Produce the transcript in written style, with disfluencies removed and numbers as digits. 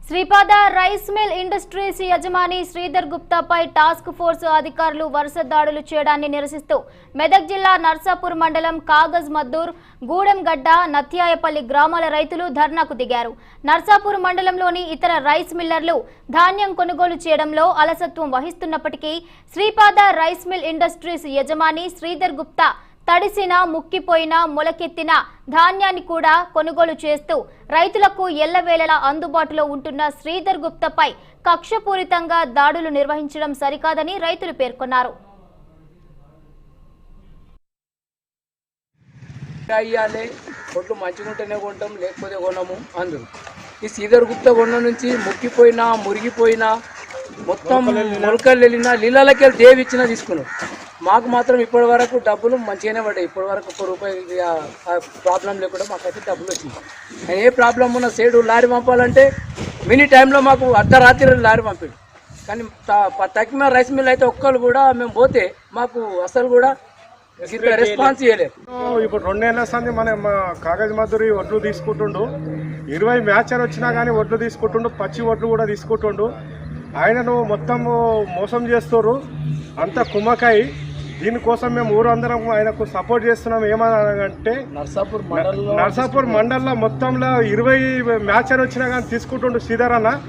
Sripada rice mill industries యజమాని Sridhar గుప్తాపై task force అధికారులు వరుస దాడులు చేయడాన్ని నిరసిస్తూ మెదక్ జిల్లా నర్సాపూర్ మండలం కాగజ్ మద్దూర్ గూడెంగడ్డ నత్యాయపల్లి గ్రామాల రైతులు ధర్నాకు దిగారు. నర్సాపూర్ మండలంలోని ఇతర రైస్ మిల్లర్లు ధాన్యం కొనుగోలు చేయడంలో అలసత్వం వహిస్తున్నప్పటికీ శ్రీపాద రైస్ మిల్ ఇండస్ట్రీస్ యజమాని శ్రీధర్ గుప్తా తడిసిన ముక్కిపోయిన మొలకెత్తిన ధాన్యాన్ని కూడా కొనుగోలు చేస్తూ రైతులకు ఎల్లవేళలా అందుబాటులో ఉంటున్న శ్రీధర్ గుప్తాపై కక్షపూరితంగా దాడులు నిర్వహించడం సరికాదని రైతులు పేర్కొన్నారు. కొట్లు మంచిగుంటేనే కొంటాం, లేకపోతే కొనము. అందరూ ఈ శ్రీధర్ గుప్తా కొండ నుంచి ముక్కిపోయినా మురిగిపోయినా మొత్తం మొలకలు వెళ్ళినా నీళ్ళకి దేవి ఇచ్చినా తీసుకున్నాం. మాకు మాత్రం ఇప్పటి వరకు డబ్బులు మంచిగానే పడ్డాయి. ఇప్పటి వరకు ₹1 ప్రాబ్లం లేకుండా మాకైతే డబ్బులు వచ్చింది. ఏ ప్రాబ్లం ఉన్న సైడు లారీ పంపాలంటే మినీ టైంలో మాకు అర్ధరాత్రి లారీ పంపాడు. కానీ తక్కిన రైస్ మిల్ అయితే ఒక్కరు కూడా మేము పోతే మాకు అసలు కూడా రెస్పాన్స్ చేయలేదు. ఇప్పుడు 2 ఏళ్ళ సంది మన కాగజ్ మద్దూరి వడ్లు తీసుకుంటుండు. 20 మ్యాచర్ వచ్చినా కానీ వడ్లు తీసుకుంటుండు, పచ్చి వడ్లు కూడా తీసుకుంటుండు. ఆయనను మొత్తం మోసం చేస్తారు అంత కుమ్మకాయి. దీనికోసం మేము ఊరందరం ఆయనకు సపోర్ట్ చేస్తున్నాం. ఏమనంటే నర్సాపూర్ మండలంలో మొత్తంలో 20 మ్యాచర్ వచ్చినా కానీ తీసుకుంటుండు శ్రీధర్ అన్న.